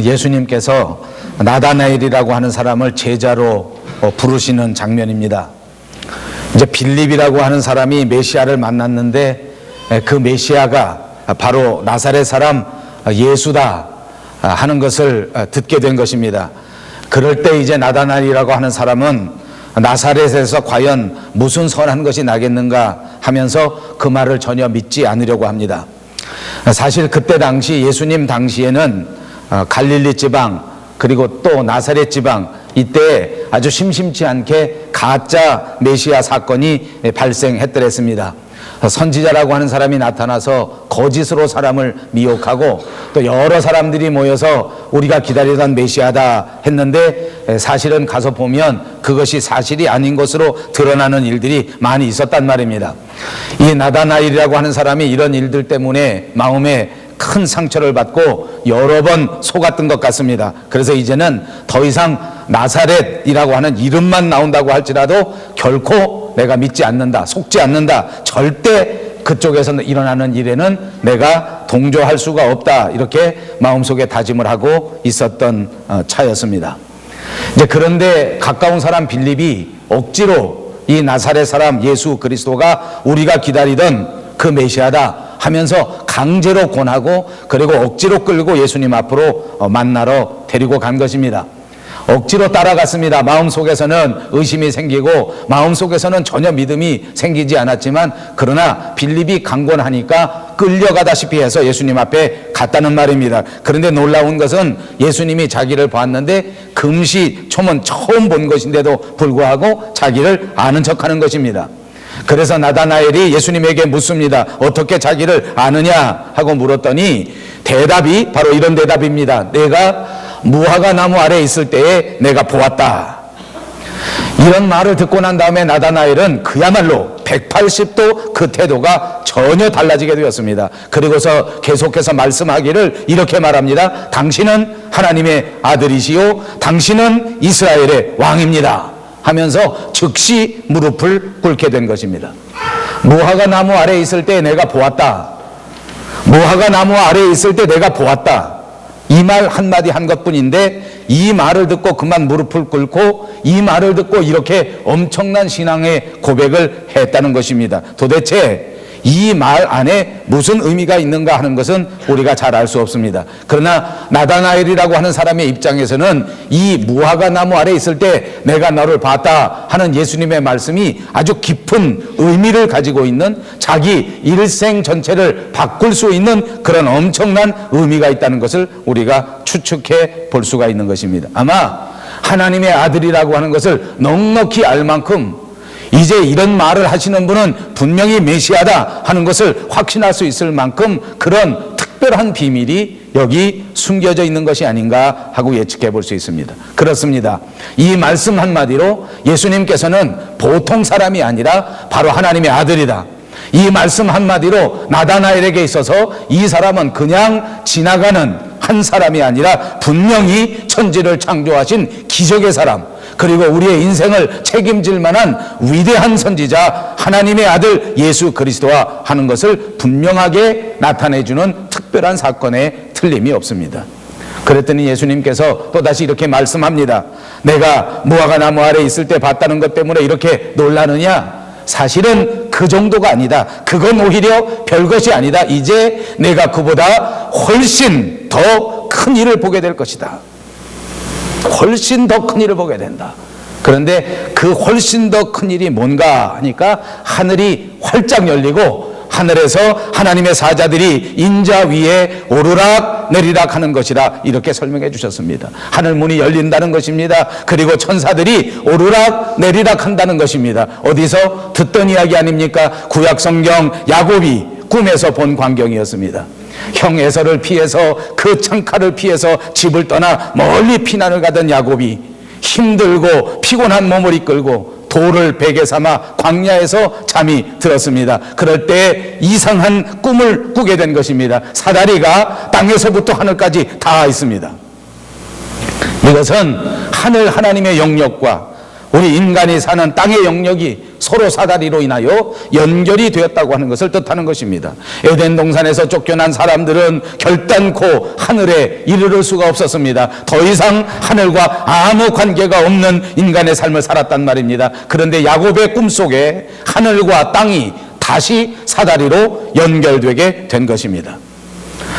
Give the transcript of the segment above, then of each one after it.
예수님께서 나다나엘이라고 하는 사람을 제자로 부르시는 장면입니다. 이제 빌립이라고 하는 사람이 메시아를 만났는데 그 메시아가 바로 나사렛 사람 예수다 하는 것을 듣게 된 것입니다. 그럴 때 이제 나다나엘이라고 하는 사람은 나사렛에서 과연 무슨 선한 것이 나겠는가 하면서 그 말을 전혀 믿지 않으려고 합니다. 사실 그때 당시 예수님 당시에는 갈릴리 지방 그리고 또 나사렛 지방 이때 아주 심심치 않게 가짜 메시아 사건이 발생했더랬습니다. 선지자라고 하는 사람이 나타나서 거짓으로 사람을 미혹하고 또 여러 사람들이 모여서 우리가 기다리던 메시아다 했는데 사실은 가서 보면 그것이 사실이 아닌 것으로 드러나는 일들이 많이 있었단 말입니다. 이 나다나엘이라고 하는 사람이 이런 일들 때문에 마음에 큰 상처를 받고 여러 번 속았던 것 같습니다. 그래서 이제는 더 이상 나사렛이라고 하는 이름만 나온다고 할지라도 결코 내가 믿지 않는다, 속지 않는다, 절대 그쪽에서 일어나는 일에는 내가 동조할 수가 없다, 이렇게 마음속에 다짐을 하고 있었던 차였습니다. 이제 그런데 가까운 사람 빌립이 억지로 이 나사렛 사람 예수 그리스도가 우리가 기다리던 그 메시아다 하면서 강제로 권하고 그리고 억지로 끌고 예수님 앞으로 만나러 데리고 간 것입니다. 억지로 따라갔습니다. 마음속에서는 의심이 생기고 마음속에서는 전혀 믿음이 생기지 않았지만 그러나 빌립이 강권하니까 끌려가다시피 해서 예수님 앞에 갔다는 말입니다. 그런데 놀라운 것은 예수님이 자기를 봤는데 금시초문 처음 본 것인데도 불구하고 자기를 아는 척하는 것입니다. 그래서 나다나엘이 예수님에게 묻습니다. 어떻게 자기를 아느냐 하고 물었더니 대답이 바로 이런 대답입니다. 내가 무화과 나무 아래에 있을 때에 내가 보았다. 이런 말을 듣고 난 다음에 나다나엘은 그야말로 180도 그 태도가 전혀 달라지게 되었습니다. 그리고서 계속해서 말씀하기를 이렇게 말합니다. 당신은 하나님의 아들이시요 당신은 이스라엘의 왕입니다 하면서 즉시 무릎을 꿇게 된 것입니다. 무화과 나무 아래에 있을 때 내가 보았다. 무화과 나무 아래에 있을 때 내가 보았다. 이 말 한마디 한 것뿐인데 이 말을 듣고 그만 무릎을 꿇고 이 말을 듣고 이렇게 엄청난 신앙의 고백을 했다는 것입니다. 도대체 이 말 안에 무슨 의미가 있는가 하는 것은 우리가 잘 알 수 없습니다. 그러나 나다나엘이라고 하는 사람의 입장에서는 이 무화과 나무 아래 있을 때 내가 너를 봤다 하는 예수님의 말씀이 아주 깊은 의미를 가지고 있는 자기 일생 전체를 바꿀 수 있는 그런 엄청난 의미가 있다는 것을 우리가 추측해 볼 수가 있는 것입니다. 아마 하나님의 아들이라고 하는 것을 넉넉히 알 만큼 이제 이런 말을 하시는 분은 분명히 메시아다 하는 것을 확신할 수 있을 만큼 그런 특별한 비밀이 여기 숨겨져 있는 것이 아닌가 하고 예측해 볼 수 있습니다. 그렇습니다. 이 말씀 한마디로 예수님께서는 보통 사람이 아니라 바로 하나님의 아들이다. 이 말씀 한마디로 나다나엘에게 있어서 이 사람은 그냥 지나가는 한 사람이 아니라 분명히 천지를 창조하신 기적의 사람, 그리고 우리의 인생을 책임질 만한 위대한 선지자 하나님의 아들 예수 그리스도와 하는 것을 분명하게 나타내주는 특별한 사건에 틀림이 없습니다. 그랬더니 예수님께서 또다시 이렇게 말씀합니다. 내가 무화과 나무 아래 있을 때 봤다는 것 때문에 이렇게 놀라느냐? 사실은 그 정도가 아니다. 그건 오히려 별것이 아니다. 이제 내가 그보다 훨씬 더 큰 일을 보게 될 것이다. 훨씬 더 큰 일을 보게 된다. 그런데 그 훨씬 더 큰 일이 뭔가 하니까 하늘이 활짝 열리고 하늘에서 하나님의 사자들이 인자 위에 오르락 내리락 하는 것이라 이렇게 설명해 주셨습니다. 하늘 문이 열린다는 것입니다. 그리고 천사들이 오르락 내리락 한다는 것입니다. 어디서 듣던 이야기 아닙니까? 구약 성경 야곱이 꿈에서 본 광경이었습니다. 형 에서를 피해서 그 창칼을 피해서 집을 떠나 멀리 피난을 가던 야곱이 힘들고 피곤한 몸을 이끌고 돌을 베개 삼아 광야에서 잠이 들었습니다. 그럴 때 이상한 꿈을 꾸게 된 것입니다. 사다리가 땅에서부터 하늘까지 닿아 있습니다. 이것은 하늘 하나님의 영역과 우리 인간이 사는 땅의 영역이 서로 사다리로 인하여 연결이 되었다고 하는 것을 뜻하는 것입니다. 에덴 동산에서 쫓겨난 사람들은 결단코 하늘에 이르를 수가 없었습니다. 더 이상 하늘과 아무 관계가 없는 인간의 삶을 살았단 말입니다. 그런데 야곱의 꿈속에 하늘과 땅이 다시 사다리로 연결되게 된 것입니다.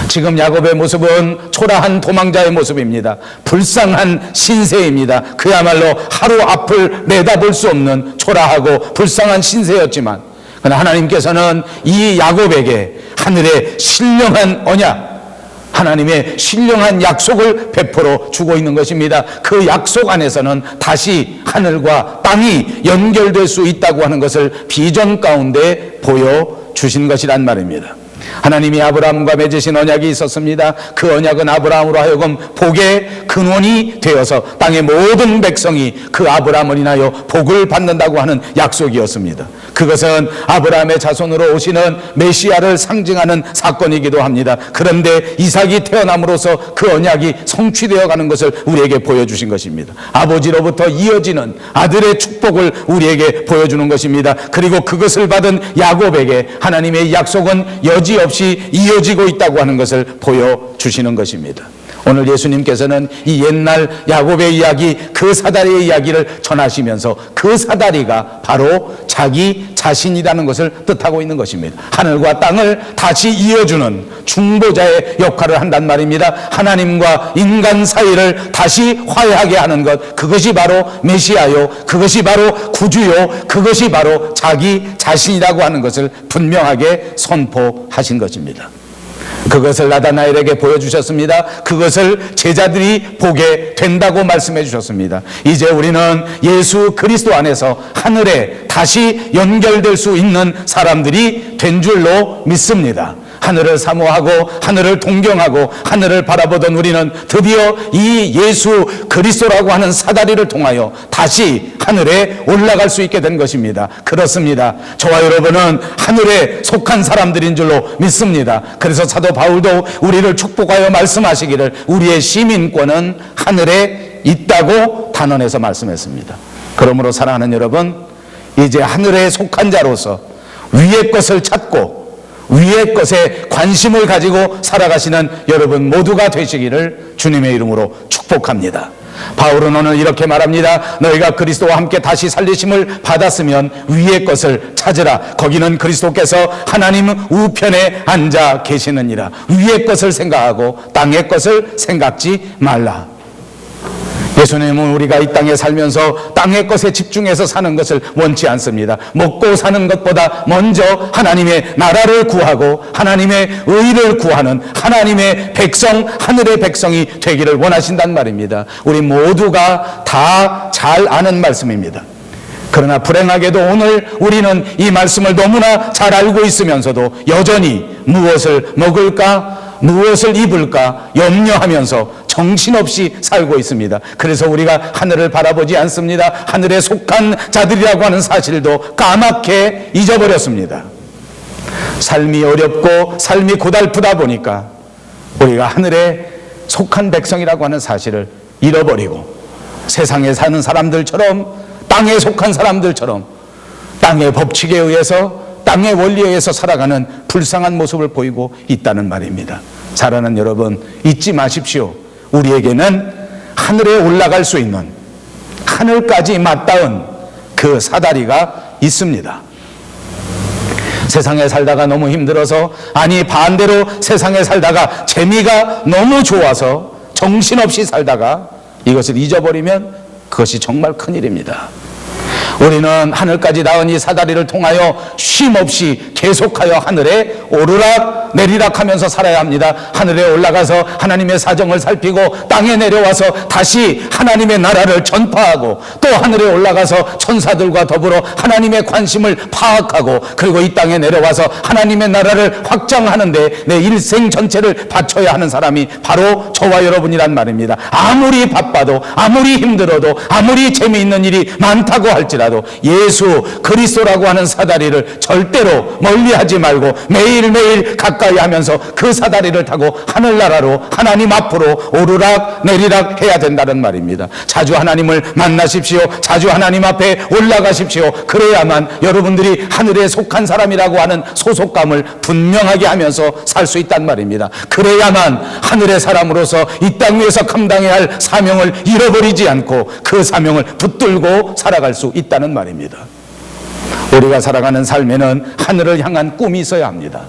지금 야곱의 모습은 초라한 도망자의 모습입니다. 불쌍한 신세입니다. 그야말로 하루 앞을 내다볼 수 없는 초라하고 불쌍한 신세였지만, 그러나 하나님께서는 이 야곱에게 하늘의 신령한 언약, 하나님의 신령한 약속을 베풀어 주고 있는 것입니다. 그 약속 안에서는 다시 하늘과 땅이 연결될 수 있다고 하는 것을 비전 가운데 보여주신 것이란 말입니다. 하나님이 아브라함과 맺으신 언약이 있었습니다. 그 언약은 아브라함으로 하여금 복의 근원이 되어서 땅의 모든 백성이 그 아브라함을 인하여 복을 받는다고 하는 약속이었습니다. 그것은 아브라함의 자손으로 오시는 메시아를 상징하는 사건이기도 합니다. 그런데 이삭이 태어남으로써 그 언약이 성취되어 가는 것을 우리에게 보여주신 것입니다. 아버지로부터 이어지는 아들의 축복을 우리에게 보여주는 것입니다. 그리고 그것을 받은 야곱에게 하나님의 약속은 여지없이 이어지고 있다고 하는 것을 보여주시는 것입니다. 오늘 예수님께서는 이 옛날 야곱의 이야기, 그 사다리의 이야기를 전하시면서 그 사다리가 바로 자기 자신이라는 것을 뜻하고 있는 것입니다. 하늘과 땅을 다시 이어주는 중보자의 역할을 한단 말입니다. 하나님과 인간 사이를 다시 화해하게 하는 것, 그것이 바로 메시아요, 그것이 바로 구주요, 그것이 바로 자기 자신이라고 하는 것을 분명하게 선포하신 것입니다. 그것을 나다나엘에게 보여주셨습니다. 그것을 제자들이 보게 된다고 말씀해 주셨습니다. 이제 우리는 예수 그리스도 안에서 하늘에 다시 연결될 수 있는 사람들이 된 줄로 믿습니다. 하늘을 사모하고 하늘을 동경하고 하늘을 바라보던 우리는 드디어 이 예수 그리스도라고 하는 사다리를 통하여 다시 하늘에 올라갈 수 있게 된 것입니다. 그렇습니다. 저와 여러분은 하늘에 속한 사람들인 줄로 믿습니다. 그래서 사도 바울도 우리를 축복하여 말씀하시기를 우리의 시민권은 하늘에 있다고 단언해서 말씀했습니다. 그러므로 사랑하는 여러분, 이제 하늘에 속한 자로서 위의 것을 찾고 위의 것에 관심을 가지고 살아가시는 여러분 모두가 되시기를 주님의 이름으로 축복합니다. 바울은 오늘 이렇게 말합니다. 너희가 그리스도와 함께 다시 살리심을 받았으면 위의 것을 찾으라. 거기는 그리스도께서 하나님 우편에 앉아 계시느니라. 위의 것을 생각하고 땅의 것을 생각지 말라. 예수님은 우리가 이 땅에 살면서 땅의 것에 집중해서 사는 것을 원치 않습니다. 먹고 사는 것보다 먼저 하나님의 나라를 구하고 하나님의 의를 구하는 하나님의 백성, 하늘의 백성이 되기를 원하신단 말입니다. 우리 모두가 다 잘 아는 말씀입니다. 그러나 불행하게도 오늘 우리는 이 말씀을 너무나 잘 알고 있으면서도 여전히 무엇을 먹을까, 무엇을 입을까 염려하면서 정신없이 살고 있습니다. 그래서 우리가 하늘을 바라보지 않습니다. 하늘에 속한 자들이라고 하는 사실도 까맣게 잊어버렸습니다. 삶이 어렵고 삶이 고달프다 보니까 우리가 하늘에 속한 백성이라고 하는 사실을 잃어버리고 세상에 사는 사람들처럼, 땅에 속한 사람들처럼 땅의 법칙에 의해서, 땅의 원리에 의해서 살아가는 불쌍한 모습을 보이고 있다는 말입니다. 사랑하는 여러분, 잊지 마십시오. 우리에게는 하늘에 올라갈 수 있는, 하늘까지 맞닿은 그 사다리가 있습니다. 세상에 살다가 너무 힘들어서, 아니 반대로 세상에 살다가 재미가 너무 좋아서 정신없이 살다가 이것을 잊어버리면 그것이 정말 큰일입니다. 우리는 하늘까지 닿은 이 사다리를 통하여 쉼없이 계속하여 하늘에 오르락 내리락 하면서 살아야 합니다. 하늘에 올라가서 하나님의 사정을 살피고 땅에 내려와서 다시 하나님의 나라를 전파하고, 또 하늘에 올라가서 천사들과 더불어 하나님의 관심을 파악하고, 그리고 이 땅에 내려와서 하나님의 나라를 확장하는데 내 일생 전체를 바쳐야 하는 사람이 바로 저와 여러분이란 말입니다. 아무리 바빠도, 아무리 힘들어도, 아무리 재미있는 일이 많다고 할지라도 예수 그리스도라고 하는 사다리를 절대로 멀리하지 말고 매일매일 가까이 가까이 하면서 그 사다리를 타고 하늘나라로 하나님 앞으로 오르락 내리락 해야 된다는 말입니다. 자주 하나님을 만나십시오. 자주 하나님 앞에 올라가십시오. 그래야만 여러분들이 하늘에 속한 사람이라고 하는 소속감을 분명하게 하면서 살 수 있단 말입니다. 그래야만 하늘의 사람으로서 이 땅 위에서 감당해야 할 사명을 잃어버리지 않고 그 사명을 붙들고 살아갈 수 있다는 말입니다. 우리가 살아가는 삶에는 하늘을 향한 꿈이 있어야 합니다.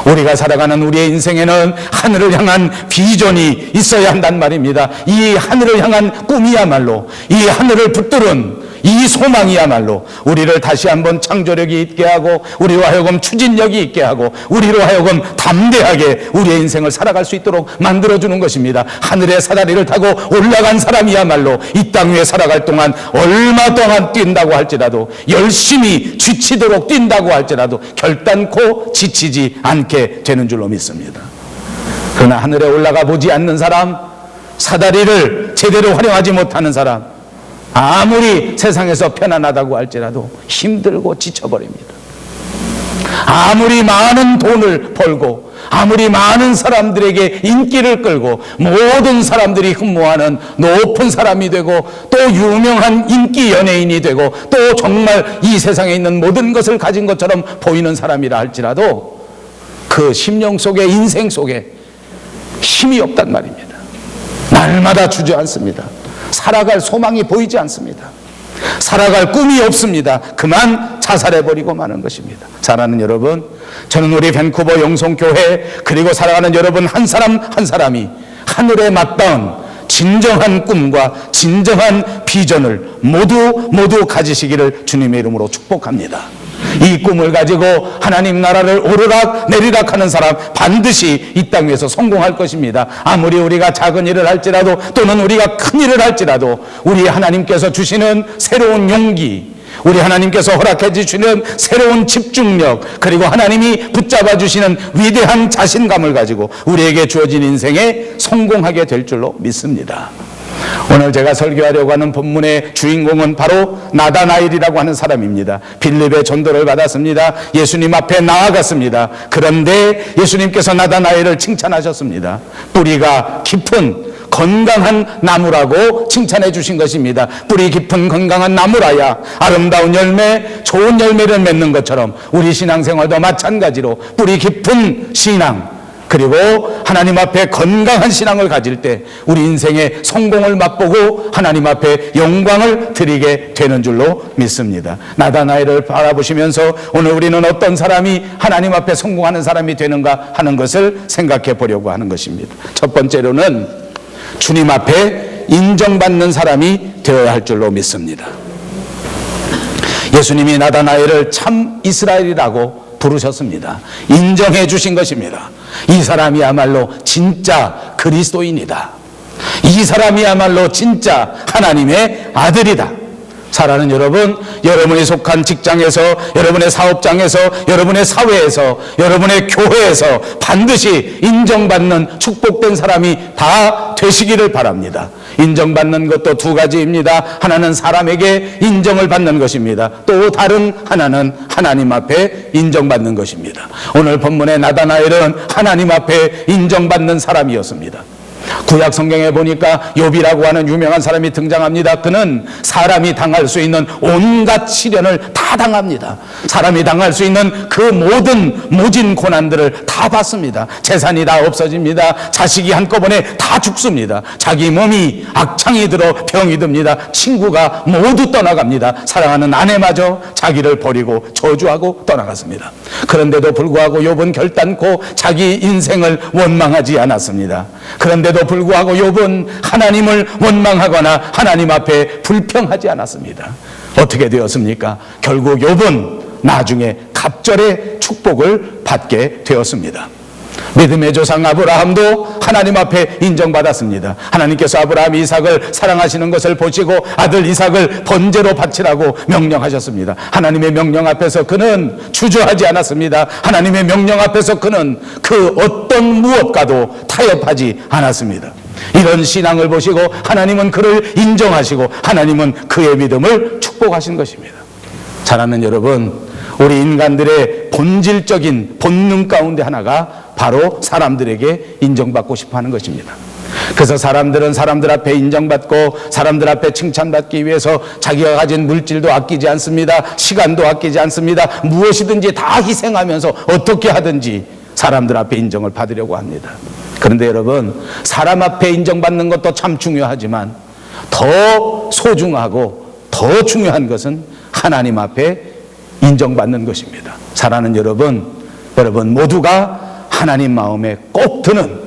우리가 살아가는 우리의 인생에는 하늘을 향한 비전이 있어야 한단 말입니다. 이 하늘을 향한 꿈이야말로, 이 하늘을 붙들은 이 소망이야말로 우리를 다시 한번 창조력이 있게 하고, 우리로 하여금 추진력이 있게 하고, 우리로 하여금 담대하게 우리의 인생을 살아갈 수 있도록 만들어주는 것입니다. 하늘의 사다리를 타고 올라간 사람이야말로 이 땅 위에 살아갈 동안 얼마 동안 뛴다고 할지라도, 열심히 지치도록 뛴다고 할지라도 결단코 지치지 않게 되는 줄로 믿습니다. 그러나 하늘에 올라가 보지 않는 사람, 사다리를 제대로 활용하지 못하는 사람, 아무리 세상에서 편안하다고 할지라도 힘들고 지쳐버립니다. 아무리 많은 돈을 벌고, 아무리 많은 사람들에게 인기를 끌고, 모든 사람들이 흠모하는 높은 사람이 되고, 또 유명한 인기 연예인이 되고, 또 정말 이 세상에 있는 모든 것을 가진 것처럼 보이는 사람이라 할지라도 그 심령 속에, 인생 속에 힘이 없단 말입니다. 날마다 주저앉습니다. 살아갈 소망이 보이지 않습니다. 살아갈 꿈이 없습니다. 그만 자살해버리고 마는 것입니다. 사랑하는 여러분, 저는 우리 밴쿠버 영성교회, 그리고 살아가는 여러분 한 사람 한 사람이 하늘에 맞닿은 진정한 꿈과 진정한 비전을 모두 가지시기를 주님의 이름으로 축복합니다. 이 꿈을 가지고 하나님 나라를 오르락 내리락 하는 사람 반드시 이 땅 위에서 성공할 것입니다. 아무리 우리가 작은 일을 할지라도, 또는 우리가 큰 일을 할지라도, 우리 하나님께서 주시는 새로운 용기, 우리 하나님께서 허락해 주시는 새로운 집중력, 그리고 하나님이 붙잡아 주시는 위대한 자신감을 가지고 우리에게 주어진 인생에 성공하게 될 줄로 믿습니다. 오늘 제가 설교하려고 하는 본문의 주인공은 바로 나다나엘이라고 하는 사람입니다. 빌립의 전도를 받았습니다. 예수님 앞에 나아갔습니다. 그런데 예수님께서 나다나엘을 칭찬하셨습니다. 뿌리가 깊은 건강한 나무라고 칭찬해 주신 것입니다. 뿌리 깊은 건강한 나무라야 아름다운 열매, 좋은 열매를 맺는 것처럼 우리 신앙생활도 마찬가지로 뿌리 깊은 신앙, 그리고 하나님 앞에 건강한 신앙을 가질 때 우리 인생의 성공을 맛보고 하나님 앞에 영광을 드리게 되는 줄로 믿습니다. 나다나엘을 바라보시면서 오늘 우리는 어떤 사람이 하나님 앞에 성공하는 사람이 되는가 하는 것을 생각해 보려고 하는 것입니다. 첫 번째로는 주님 앞에 인정받는 사람이 되어야 할 줄로 믿습니다. 예수님이 나다나엘을 참 이스라엘이라고 부르셨습니다. 인정해 주신 것입니다. 이 사람이야말로 진짜 그리스도인이다. 이 사람이야말로 진짜 하나님의 아들이다. 사랑하는 여러분, 여러분이 속한 직장에서, 여러분의 사업장에서, 여러분의 사회에서, 여러분의 교회에서 반드시 인정받는 축복된 사람이 다 되시기를 바랍니다. 인정받는 것도 두 가지입니다. 하나는 사람에게 인정을 받는 것입니다. 또 다른 하나는 하나님 앞에 인정받는 것입니다. 오늘 본문의 나다나엘은 하나님 앞에 인정받는 사람이었습니다. 구약 성경에 보니까 욥이라고 하는 유명한 사람이 등장합니다. 그는 사람이 당할 수 있는 온갖 시련을 다 당합니다. 사람이 당할 수 있는 그 모든 모진 고난들을 다 받습니다. 재산이 다 없어집니다. 자식이 한꺼번에 다 죽습니다. 자기 몸이 악창이 들어 병이 듭니다. 친구가 모두 떠나갑니다. 사랑하는 아내마저 자기를 버리고 저주하고 떠나갔습니다. 그런데도 불구하고 욥은 결단코 자기 인생을 원망하지 않았습니다. 그런데도 불구하고 욥은 하나님을 원망하거나 하나님 앞에 불평하지 않았습니다. 어떻게 되었습니까? 결국 욥은 나중에 갑절의 축복을 받게 되었습니다. 믿음의 조상 아브라함도 하나님 앞에 인정받았습니다. 하나님께서 아브라함 이삭을 사랑하시는 것을 보시고 아들 이삭을 번제로 바치라고 명령하셨습니다. 하나님의 명령 앞에서 그는 주저하지 않았습니다. 하나님의 명령 앞에서 그는 그 어떤 무엇과도 타협하지 않았습니다. 이런 신앙을 보시고 하나님은 그를 인정하시고 하나님은 그의 믿음을 축복하신 것입니다. 사랑하는 여러분, 우리 인간들의 본질적인 본능 가운데 하나가 바로 사람들에게 인정받고 싶어 하는 것입니다. 그래서 사람들은 사람들 앞에 인정받고 사람들 앞에 칭찬받기 위해서 자기가 가진 물질도 아끼지 않습니다. 시간도 아끼지 않습니다. 무엇이든지 다 희생하면서 어떻게 하든지 사람들 앞에 인정을 받으려고 합니다. 그런데 여러분, 사람 앞에 인정받는 것도 참 중요하지만 더 소중하고 더 중요한 것은 하나님 앞에 인정받는 것입니다. 사랑하는 여러분 모두가 하나님 마음에 꼭 드는,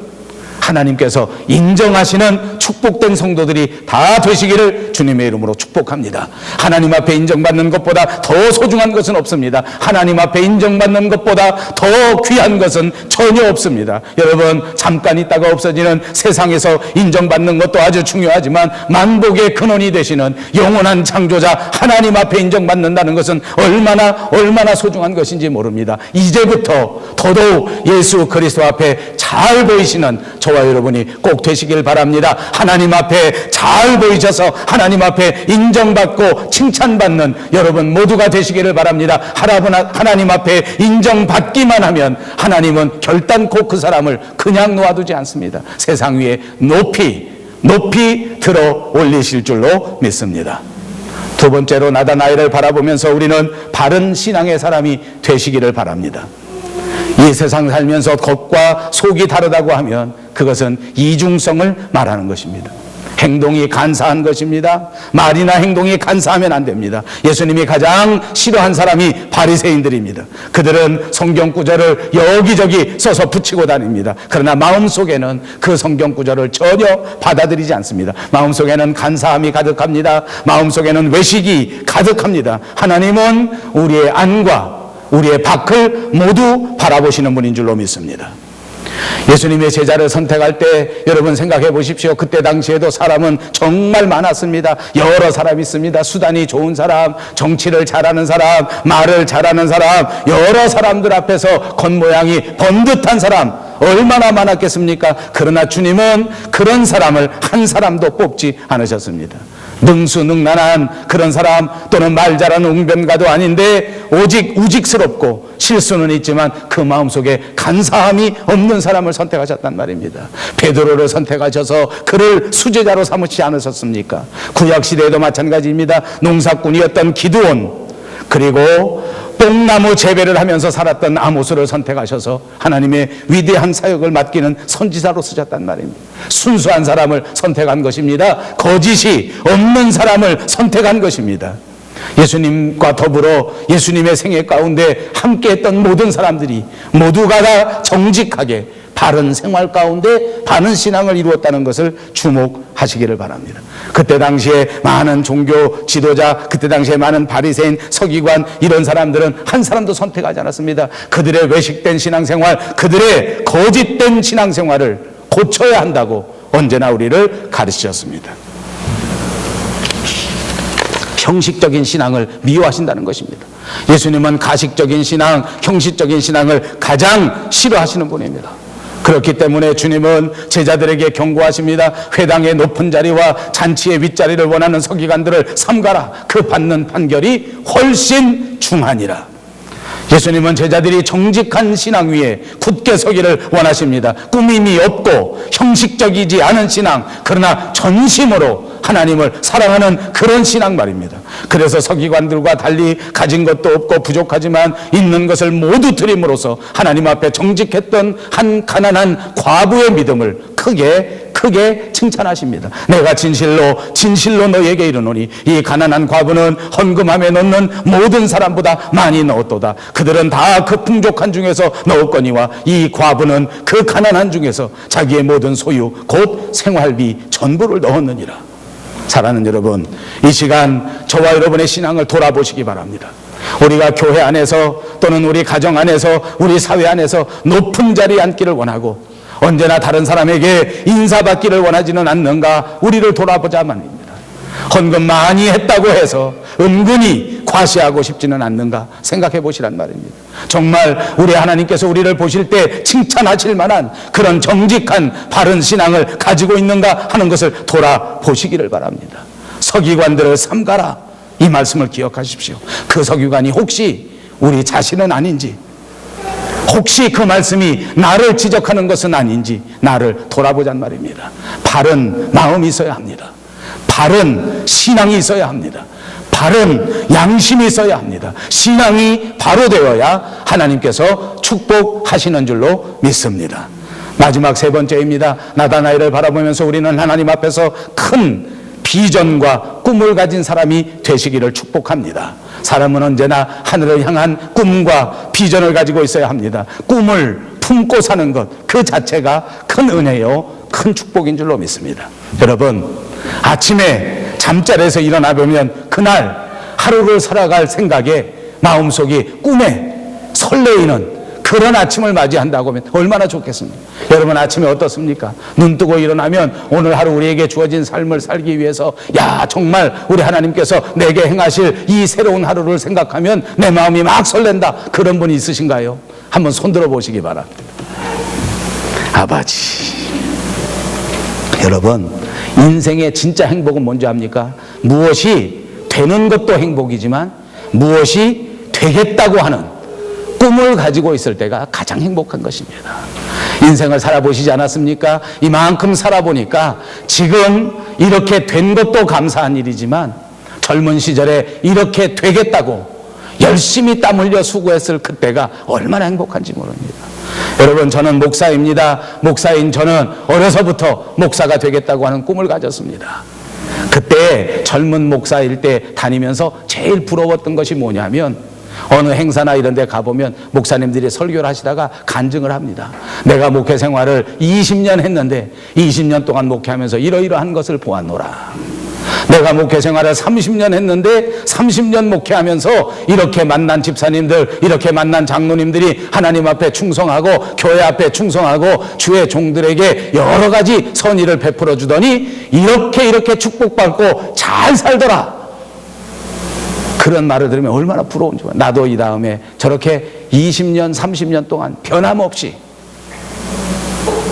하나님께서 인정하시는 축복된 성도들이 다 되시기를 주님의 이름으로 축복합니다. 하나님 앞에 인정받는 것보다 더 소중한 것은 없습니다. 하나님 앞에 인정받는 것보다 더 귀한 것은 전혀 없습니다. 여러분, 잠깐 있다가 없어지는 세상에서 인정받는 것도 아주 중요하지만 만복의 근원이 되시는 영원한 창조자 하나님 앞에 인정받는다는 것은 얼마나 소중한 것인지 모릅니다. 이제부터 더더욱 예수 그리스도 앞에 잘 보이시는 저와 여러분이 꼭 되시길 바랍니다. 하나님 앞에 잘 보이셔서 하나님 앞에 인정받고 칭찬받는 여러분 모두가 되시기를 바랍니다. 하나님 앞에 인정받기만 하면 하나님은 결단코 그 사람을 그냥 놓아두지 않습니다. 세상 위에 높이 들어 올리실 줄로 믿습니다. 두 번째로 나다나엘을 바라보면서 우리는 바른 신앙의 사람이 되시기를 바랍니다. 이 세상 살면서 겉과 속이 다르다고 하면 그것은 이중성을 말하는 것입니다. 행동이 간사한 것입니다. 말이나 행동이 간사하면 안 됩니다. 예수님이 가장 싫어한 사람이 바리새인들입니다. 그들은 성경 구절을 여기저기 써서 붙이고 다닙니다. 그러나 마음속에는 그 성경 구절을 전혀 받아들이지 않습니다. 마음속에는 간사함이 가득합니다. 마음속에는 외식이 가득합니다. 하나님은 우리의 안과 우리의 밖을 모두 바라보시는 분인 줄로 믿습니다. 예수님의 제자를 선택할 때 여러분 생각해 보십시오. 그때 당시에도 사람은 정말 많았습니다. 여러 사람이 있습니다. 수단이 좋은 사람, 정치를 잘하는 사람, 말을 잘하는 사람, 여러 사람들 앞에서 겉모양이 번듯한 사람 얼마나 많았겠습니까? 그러나 주님은 그런 사람을 한 사람도 뽑지 않으셨습니다. 능수능란한 그런 사람 또는 말 잘하는 웅변가도 아닌데 오직 우직스럽고 실수는 있지만 그 마음속에 간사함이 없는 사람을 선택하셨단 말입니다. 베드로를 선택하셔서 그를 수제자로 삼으시지 않으셨습니까? 구약시대에도 마찬가지입니다. 농사꾼이었던 기드온, 그리고 뽕나무 재배를 하면서 살았던 아모스를 선택하셔서 하나님의 위대한 사역을 맡기는 선지자로 쓰셨단 말입니다. 순수한 사람을 선택한 것입니다. 거짓이 없는 사람을 선택한 것입니다. 예수님과 더불어 예수님의 생애 가운데 함께했던 모든 사람들이 모두가 다 정직하게 바른 생활 가운데 바른 신앙을 이루었다는 것을 주목하시기를 바랍니다. 그때 당시에 많은 종교 지도자, 그때 당시에 많은 바리새인, 서기관 이런 사람들은 한 사람도 선택하지 않았습니다. 그들의 외식된 신앙생활, 그들의 거짓된 신앙생활을 고쳐야 한다고 언제나 우리를 가르치셨습니다. 형식적인 신앙을 미워하신다는 것입니다. 예수님은 가식적인 신앙, 형식적인 신앙을 가장 싫어하시는 분입니다. 그렇기 때문에 주님은 제자들에게 경고하십니다. 회당의 높은 자리와 잔치의 윗자리를 원하는 서기관들을 삼가라. 그 받는 판결이 훨씬 중하니라. 예수님은 제자들이 정직한 신앙 위에 굳게 서기를 원하십니다. 꾸밈이 없고 형식적이지 않은 신앙, 그러나 전심으로 하나님을 사랑하는 그런 신앙 말입니다. 그래서 서기관들과 달리 가진 것도 없고 부족하지만 있는 것을 모두 드림으로써 하나님 앞에 정직했던 한 가난한 과부의 믿음을 크게 칭찬하십니다. 내가 진실로 너에게 이르노니 이 가난한 과부는 헌금함에 넣는 모든 사람보다 많이 넣었도다. 그들은 다 그 풍족한 중에서 넣었거니와 이 과부는 그 가난한 중에서 자기의 모든 소유 곧 생활비 전부를 넣었느니라. 사랑하는 여러분, 이 시간 저와 여러분의 신앙을 돌아보시기 바랍니다. 우리가 교회 안에서 또는 우리 가정 안에서 우리 사회 안에서 높은 자리에 앉기를 원하고 언제나 다른 사람에게 인사받기를 원하지는 않는가 우리를 돌아보자만 합니다. 헌금 많이 했다고 해서 은근히 과시하고 싶지는 않는가 생각해 보시란 말입니다. 정말 우리 하나님께서 우리를 보실 때 칭찬하실 만한 그런 정직한 바른 신앙을 가지고 있는가 하는 것을 돌아보시기를 바랍니다. 서기관들을 삼가라, 이 말씀을 기억하십시오. 그 서기관이 혹시 우리 자신은 아닌지 혹시 그 말씀이 나를 지적하는 것은 아닌지 나를 돌아보자는 말입니다. 바른 마음이 있어야 합니다. 바른 신앙이 있어야 합니다. 바른 양심이 있어야 합니다. 신앙이 바로 되어야 하나님께서 축복하시는 줄로 믿습니다. 마지막 세 번째입니다. 나다나엘을 바라보면서 우리는 하나님 앞에서 큰 비전과 꿈을 가진 사람이 되시기를 축복합니다. 사람은 언제나 하늘을 향한 꿈과 비전을 가지고 있어야 합니다. 꿈을 품고 사는 것 그 자체가 큰 은혜요, 큰 축복인 줄로 믿습니다. 여러분, 아침에 잠자리에서 일어나 보면 그날 하루를 살아갈 생각에 마음속이 꿈에 설레이는 그런 아침을 맞이한다고 하면 얼마나 좋겠습니까? 여러분, 아침에 어떻습니까? 눈 뜨고 일어나면 오늘 하루 우리에게 주어진 삶을 살기 위해서 정말 우리 하나님께서 내게 행하실 이 새로운 하루를 생각하면 내 마음이 막 설렌다. 그런 분이 있으신가요? 한번 손들어 보시기 바랍니다. 아버지, 여러분, 인생의 진짜 행복은 뭔지 압니까? 무엇이 되는 것도 행복이지만 무엇이 되겠다고 하는 꿈을 가지고 있을 때가 가장 행복한 것입니다. 인생을 살아보시지 않았습니까? 이만큼 살아보니까 지금 이렇게 된 것도 감사한 일이지만 젊은 시절에 이렇게 되겠다고 열심히 땀 흘려 수고했을 그때가 얼마나 행복한지 모릅니다. 여러분, 저는 목사입니다. 목사인 저는 어려서부터 목사가 되겠다고 하는 꿈을 가졌습니다. 그때 젊은 목사일 때 다니면서 제일 부러웠던 것이 뭐냐면 어느 행사나 이런 데 가보면 목사님들이 설교를 하시다가 간증을 합니다. 내가 목회 생활을 20년 했는데 20년 동안 목회하면서 이러이러한 것을 보았노라. 내가 목회 생활을 30년 했는데 30년 목회하면서 이렇게 만난 집사님들, 이렇게 만난 장로님들이 하나님 앞에 충성하고 교회 앞에 충성하고 주의 종들에게 여러 가지 선의를 베풀어 주더니 이렇게 축복받고 잘 살더라. 그런 말을 들으면 얼마나 부러운지. 나도 이 다음에 저렇게 20년, 30년 동안 변함없이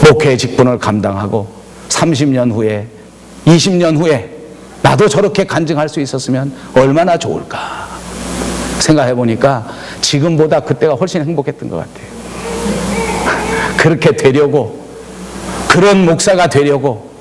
목회의 직분을 감당하고 30년 후에, 20년 후에 나도 저렇게 간증할 수 있었으면 얼마나 좋을까 생각해 보니까 지금보다 그때가 훨씬 행복했던 것 같아요. 그렇게 되려고, 그런 목사가 되려고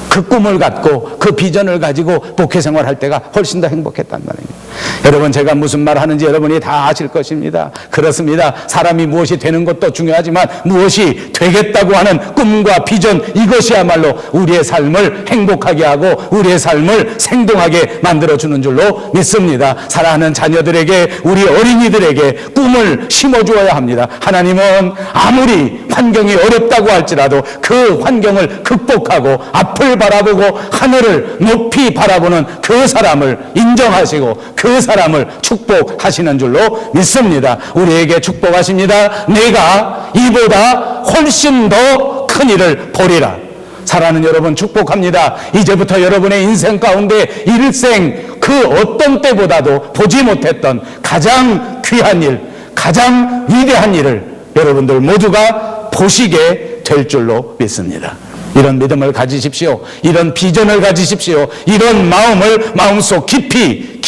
그 꿈을 갖고 그 비전을 가지고 목회 생활할 때가 훨씬 더 행복했단 말입니다. 여러분, 제가 무슨 말 하는지 여러분이 다 아실 것입니다. 그렇습니다. 사람이 무엇이 되는 것도 중요하지만 무엇이 되겠다고 하는 꿈과 비전, 이것이야말로 우리의 삶을 행복하게 하고 우리의 삶을 생동하게 만들어주는 줄로 믿습니다. 사랑하는 자녀들에게, 우리 어린이들에게 꿈을 심어주어야 합니다. 하나님은 아무리 환경이 어렵다고 할지라도 그 환경을 극복하고 앞을 바라보고 하늘을 높이 바라보는 그 사람을 인정하시고 그 사람을 축복하시는 줄로 믿습니다. 우리에게 축복하십니다. 내가 이보다 훨씬 더 큰 일을 보리라. 사랑하는 여러분, 축복합니다. 이제부터 여러분의 인생 가운데 일생 그 어떤 때보다도 보지 못했던 가장 귀한 일, 가장 위대한 일을 여러분들 모두가 보시게 될 줄로 믿습니다. 이런 믿음을 가지십시오. 이런 비전을 가지십시오. 이런 마음을 마음속 깊이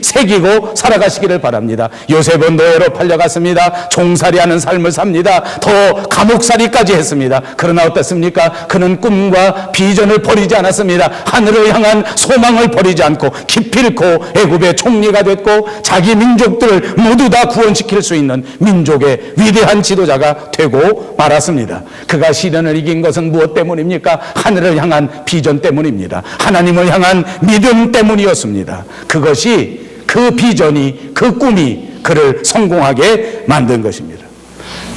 새기고 살아가시기를 바랍니다. 요셉은 노예로 팔려갔습니다. 종살이하는 삶을 삽니다. 더 감옥살이까지 했습니다. 그러나 어떻습니까? 그는 꿈과 비전을 버리지 않았습니다. 하늘을 향한 소망을 버리지 않고 기필코 애굽의 총리가 됐고 자기 민족들을 모두 다 구원시킬 수 있는 민족의 위대한 지도자가 되고 말았습니다. 그가 시련을 이긴 것은 무엇 때문입니까? 하늘을 향한 비전 때문입니다. 하나님을 향한 믿음 때문이었습니다. 그것이, 그 비전이, 그 꿈이 그를 성공하게 만든 것입니다.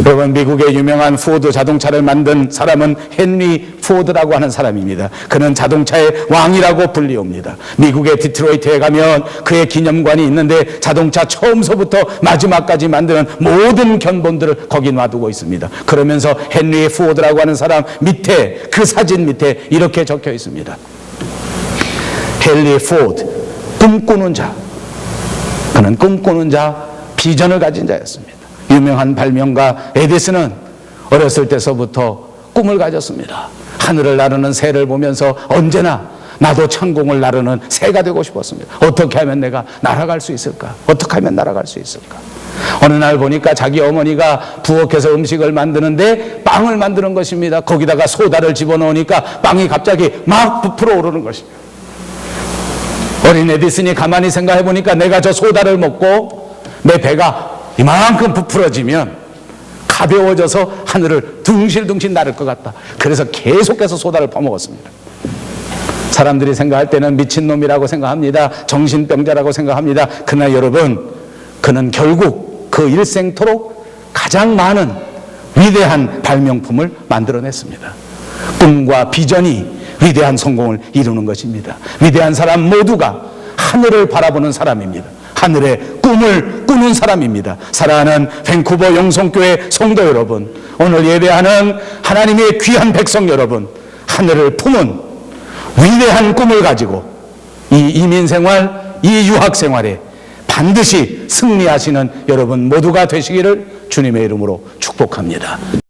여러분, 미국의 유명한 포드 자동차를 만든 사람은 헨리 포드라고 하는 사람입니다. 그는 자동차의 왕이라고 불리웁니다. 미국의 디트로이트에 가면 그의 기념관이 있는데 자동차 처음서부터 마지막까지 만드는 모든 견본들을 거기 놔두고 있습니다. 그러면서 헨리 포드라고 하는 사람 밑에, 그 사진 밑에 이렇게 적혀 있습니다. 헨리 포드, 꿈꾸는 자. 그는 꿈꾸는 자, 비전을 가진 자였습니다. 유명한 발명가 에디슨은 어렸을 때서부터 꿈을 가졌습니다. 하늘을 나르는 새를 보면서 언제나 나도 천공을 나르는 새가 되고 싶었습니다. 어떻게 하면 내가 날아갈 수 있을까? 어떻게 하면 날아갈 수 있을까? 어느 날 보니까 자기 어머니가 부엌에서 음식을 만드는데 빵을 만드는 것입니다. 거기다가 소다를 집어넣으니까 빵이 갑자기 막 부풀어 오르는 것입니다. 어린 에디슨이 가만히 생각해 보니까 내가 저 소다를 먹고 내 배가 이만큼 부풀어지면 가벼워져서 하늘을 둥실둥실 나를 것 같다. 그래서 계속해서 소다를 퍼먹었습니다. 사람들이 생각할 때는 미친놈이라고 생각합니다. 정신병자라고 생각합니다. 그러나 여러분, 그는 결국 그 일생토록 가장 많은 위대한 발명품을 만들어냈습니다. 꿈과 비전이 위대한 성공을 이루는 것입니다. 위대한 사람 모두가 하늘을 바라보는 사람입니다. 하늘의 꿈을 꾸는 사람입니다. 사랑하는 밴쿠버 영성교회 성도 여러분, 오늘 예배하는 하나님의 귀한 백성 여러분, 하늘을 품은 위대한 꿈을 가지고 이 이민생활, 이 유학생활에 반드시 승리하시는 여러분 모두가 되시기를 주님의 이름으로 축복합니다.